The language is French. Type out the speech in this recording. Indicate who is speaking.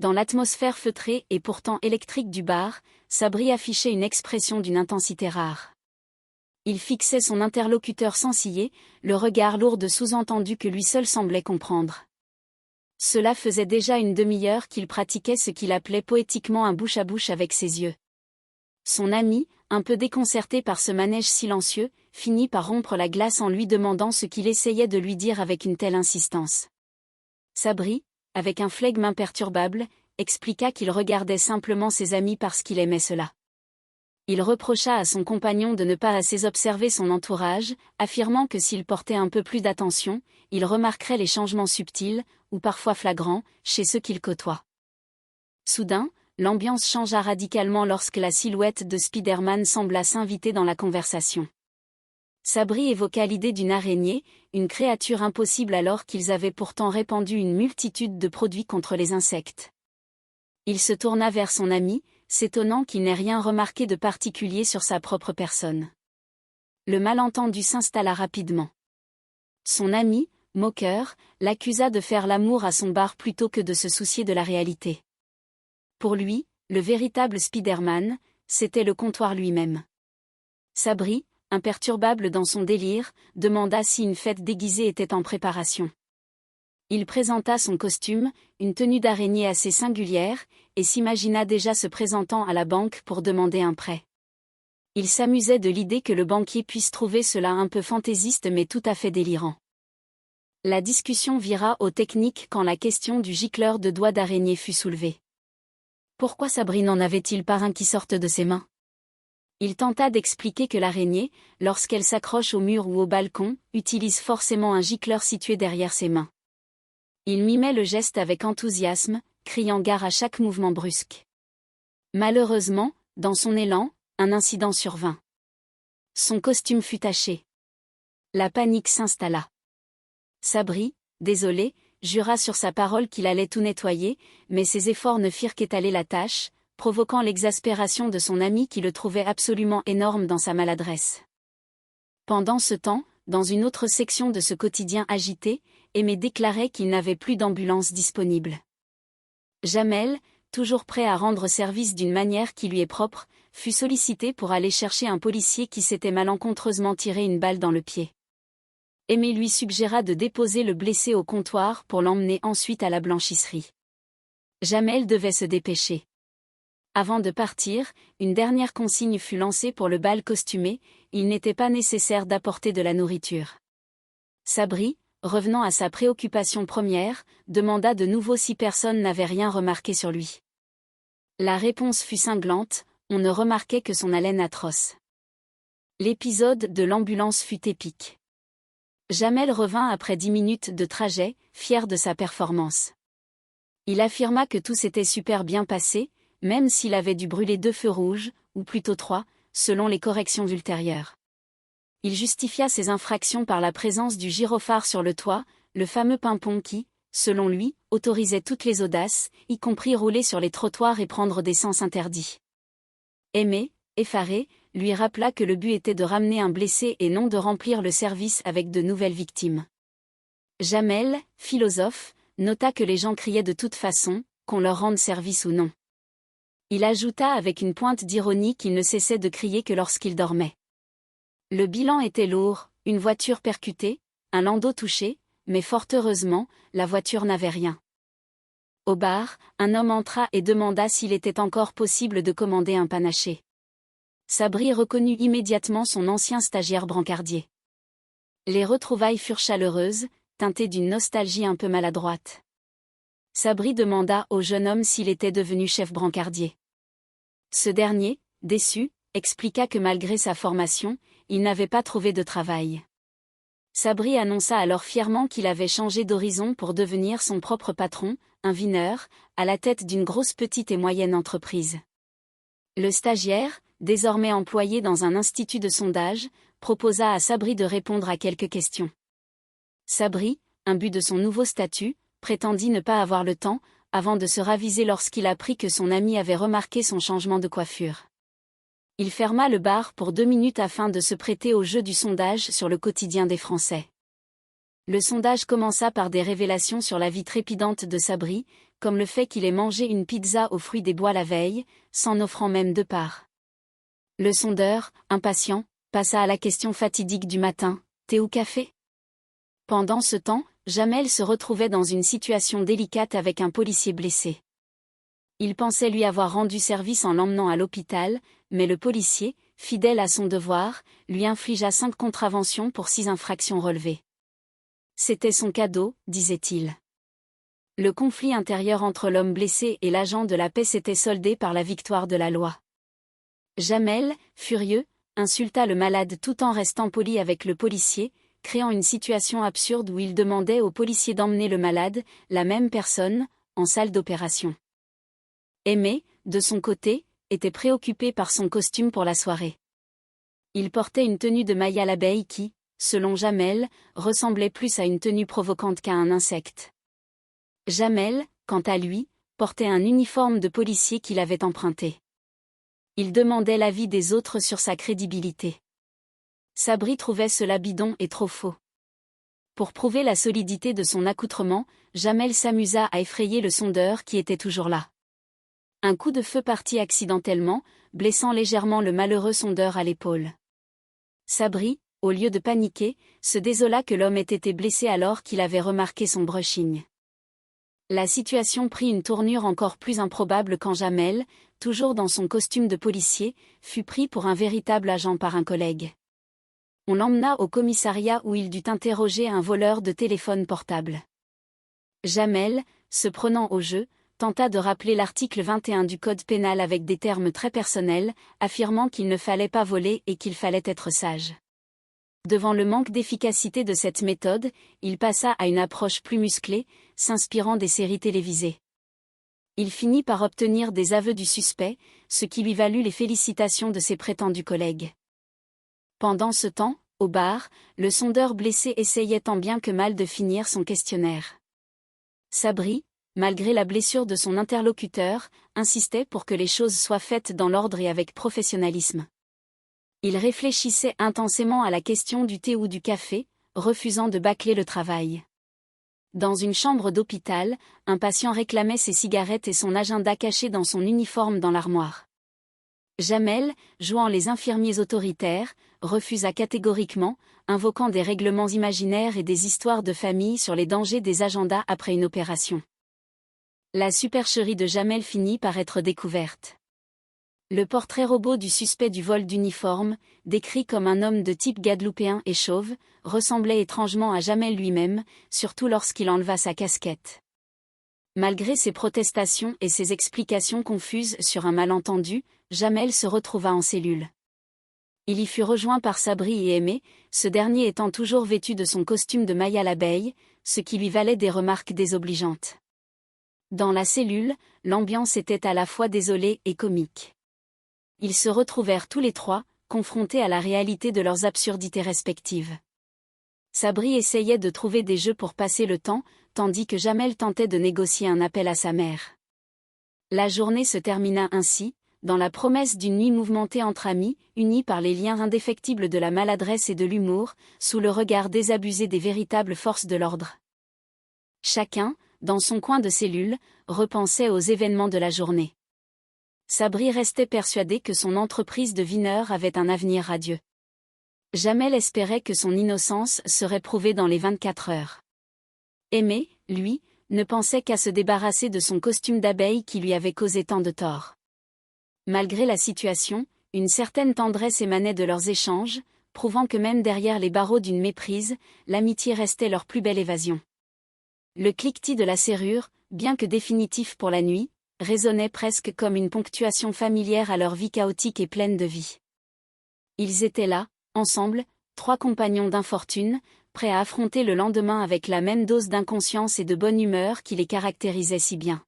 Speaker 1: Dans l'atmosphère feutrée et pourtant électrique du bar, Sabri affichait une expression d'une intensité rare. Il fixait son interlocuteur sans ciller, le regard lourd de sous-entendus que lui seul semblait comprendre. Cela faisait déjà une demi-heure qu'il pratiquait ce qu'il appelait poétiquement un bouche-à-bouche avec ses yeux. Son ami, un peu déconcerté par ce manège silencieux, finit par rompre la glace en lui demandant ce qu'il essayait de lui dire avec une telle insistance. Sabri, avec un flegme imperturbable, expliqua qu'il regardait simplement ses amis parce qu'il aimait cela. Il reprocha à son compagnon de ne pas assez observer son entourage, affirmant que s'il portait un peu plus d'attention, il remarquerait les changements subtils, ou parfois flagrants, chez ceux qu'il côtoie. Soudain, l'ambiance changea radicalement lorsque la silhouette de Spider-Man sembla s'inviter dans la conversation. Sabri évoqua l'idée d'une araignée, une créature impossible alors qu'ils avaient pourtant répandu une multitude de produits contre les insectes. Il se tourna vers son ami, s'étonnant qu'il n'ait rien remarqué de particulier sur sa propre personne. Le malentendu s'installa rapidement. Son ami, moqueur, l'accusa de faire l'amour à son bar plutôt que de se soucier de la réalité. Pour lui, le véritable Spider-Man, c'était le comptoir lui-même. Sabri, imperturbable dans son délire, demanda si une fête déguisée était en préparation. Il présenta son costume, une tenue d'araignée assez singulière, et s'imagina déjà se présentant à la banque pour demander un prêt. Il s'amusait de l'idée que le banquier puisse trouver cela un peu fantaisiste mais tout à fait délirant. La discussion vira aux techniques quand la question du gicleur de doigts d'araignée fut soulevée. Pourquoi Sabri n'en avait-il pas un qui sorte de ses mains? Il tenta d'expliquer que l'araignée, lorsqu'elle s'accroche au mur ou au balcon, utilise forcément un gicleur situé derrière ses mains. Il mimait le geste avec enthousiasme, criant gare à chaque mouvement brusque. Malheureusement, dans son élan, un incident survint. Son costume fut taché. La panique s'installa. Sabri, désolé, jura sur sa parole qu'il allait tout nettoyer, mais ses efforts ne firent qu'étaler la tâche, provoquant l'exaspération de son ami qui le trouvait absolument énorme dans sa maladresse. Pendant ce temps, dans une autre section de ce quotidien agité, Aimé déclarait qu'il n'avait plus d'ambulance disponible. Jamel, toujours prêt à rendre service d'une manière qui lui est propre, fut sollicité pour aller chercher un policier qui s'était malencontreusement tiré une balle dans le pied. Aimé lui suggéra de déposer le blessé au comptoir pour l'emmener ensuite à la blanchisserie. Jamel devait se dépêcher. Avant de partir, une dernière consigne fut lancée pour le bal costumé, il n'était pas nécessaire d'apporter de la nourriture. Sabri, revenant à sa préoccupation première, demanda de nouveau si personne n'avait rien remarqué sur lui. La réponse fut cinglante, on ne remarquait que son haleine atroce. L'épisode de l'ambulance fut épique. Jamel revint après 10 minutes de trajet, fier de sa performance. Il affirma que tout s'était super bien passé, même s'il avait dû brûler 2 feux rouges, ou plutôt 3, selon les corrections ultérieures. Il justifia ses infractions par la présence du gyrophare sur le toit, le fameux pimpon qui, selon lui, autorisait toutes les audaces, y compris rouler sur les trottoirs et prendre des sens interdits. Aimé, effaré, lui rappela que le but était de ramener un blessé et non de remplir le service avec de nouvelles victimes. Jamel, philosophe, nota que les gens criaient de toute façon, qu'on leur rende service ou non. Il ajouta avec une pointe d'ironie qu'il ne cessait de crier que lorsqu'il dormait. Le bilan était lourd, une voiture percutée, un landau touché, mais fort heureusement, la voiture n'avait rien. Au bar, un homme entra et demanda s'il était encore possible de commander un panaché. Sabri reconnut immédiatement son ancien stagiaire brancardier. Les retrouvailles furent chaleureuses, teintées d'une nostalgie un peu maladroite. Sabri demanda au jeune homme s'il était devenu chef brancardier. Ce dernier, déçu, expliqua que malgré sa formation, il n'avait pas trouvé de travail. Sabri annonça alors fièrement qu'il avait changé d'horizon pour devenir son propre patron, un vineur, à la tête d'une grosse petite et moyenne entreprise. Le stagiaire, désormais employé dans un institut de sondage, proposa à Sabri de répondre à quelques questions. Sabri, imbu de son nouveau statut, prétendit ne pas avoir le temps, avant de se raviser lorsqu'il apprit que son ami avait remarqué son changement de coiffure. Il ferma le bar pour 2 minutes afin de se prêter au jeu du sondage sur le quotidien des Français. Le sondage commença par des révélations sur la vie trépidante de Sabri, comme le fait qu'il ait mangé une pizza aux fruits des bois la veille, s'en offrant même 2 parts. Le sondeur, impatient, passa à la question fatidique du matin, thé ou café? Pendant ce temps, Jamel se retrouvait dans une situation délicate avec un policier blessé. Il pensait lui avoir rendu service en l'emmenant à l'hôpital, mais le policier, fidèle à son devoir, lui infligea 5 contraventions pour 6 infractions relevées. C'était son cadeau, disait-il. Le conflit intérieur entre l'homme blessé et l'agent de la paix s'était soldé par la victoire de la loi. Jamel, furieux, insulta le malade tout en restant poli avec le policier, créant une situation absurde où il demandait au policier d'emmener le malade, la même personne, en salle d'opération. Aimé, de son côté, était préoccupé par son costume pour la soirée. Il portait une tenue de maille à l'abeille qui, selon Jamel, ressemblait plus à une tenue provocante qu'à un insecte. Jamel, quant à lui, portait un uniforme de policier qu'il avait emprunté. Il demandait l'avis des autres sur sa crédibilité. Sabri trouvait cela bidon et trop faux. Pour prouver la solidité de son accoutrement, Jamel s'amusa à effrayer le sondeur qui était toujours là. Un coup de feu partit accidentellement, blessant légèrement le malheureux sondeur à l'épaule. Sabri, au lieu de paniquer, se désola que l'homme ait été blessé alors qu'il avait remarqué son brushing. La situation prit une tournure encore plus improbable quand Jamel, toujours dans son costume de policier, fut pris pour un véritable agent par un collègue. On l'emmena au commissariat où il dut interroger un voleur de téléphone portable. Jamel, se prenant au jeu, tenta de rappeler l'article 21 du Code pénal avec des termes très personnels, affirmant qu'il ne fallait pas voler et qu'il fallait être sage. Devant le manque d'efficacité de cette méthode, il passa à une approche plus musclée, s'inspirant des séries télévisées. Il finit par obtenir des aveux du suspect, ce qui lui valut les félicitations de ses prétendus collègues. Pendant ce temps, au bar, le sondeur blessé essayait tant bien que mal de finir son questionnaire. Sabri, malgré la blessure de son interlocuteur, insistait pour que les choses soient faites dans l'ordre et avec professionnalisme. Il réfléchissait intensément à la question du thé ou du café, refusant de bâcler le travail. Dans une chambre d'hôpital, un patient réclamait ses cigarettes et son agenda caché dans son uniforme dans l'armoire. Jamel, jouant les infirmiers autoritaires, refusa catégoriquement, invoquant des règlements imaginaires et des histoires de famille sur les dangers des agendas après une opération. La supercherie de Jamel finit par être découverte. Le portrait robot du suspect du vol d'uniforme, décrit comme un homme de type guadeloupéen et chauve, ressemblait étrangement à Jamel lui-même, surtout lorsqu'il enleva sa casquette. Malgré ses protestations et ses explications confuses sur un malentendu, Jamel se retrouva en cellule. Il y fut rejoint par Sabri et Aimé, ce dernier étant toujours vêtu de son costume de maille à l'abeille, ce qui lui valait des remarques désobligeantes. Dans la cellule, l'ambiance était à la fois désolée et comique. Ils se retrouvèrent tous les trois, confrontés à la réalité de leurs absurdités respectives. Sabri essayait de trouver des jeux pour passer le temps, tandis que Jamel tentait de négocier un appel à sa mère. La journée se termina ainsi, dans la promesse d'une nuit mouvementée entre amis, unis par les liens indéfectibles de la maladresse et de l'humour, sous le regard désabusé des véritables forces de l'ordre. Chacun, dans son coin de cellule, repensait aux événements de la journée. Sabri restait persuadé que son entreprise de vineur avait un avenir radieux. Jamel espérait que son innocence serait prouvée dans les 24 heures. Aimé, lui, ne pensait qu'à se débarrasser de son costume d'abeille qui lui avait causé tant de tort. Malgré la situation, une certaine tendresse émanait de leurs échanges, prouvant que même derrière les barreaux d'une méprise, l'amitié restait leur plus belle évasion. Le cliquetis de la serrure, bien que définitif pour la nuit, résonnait presque comme une ponctuation familière à leur vie chaotique et pleine de vie. Ils étaient là, ensemble, trois compagnons d'infortune, prêts à affronter le lendemain avec la même dose d'inconscience et de bonne humeur qui les caractérisait si bien.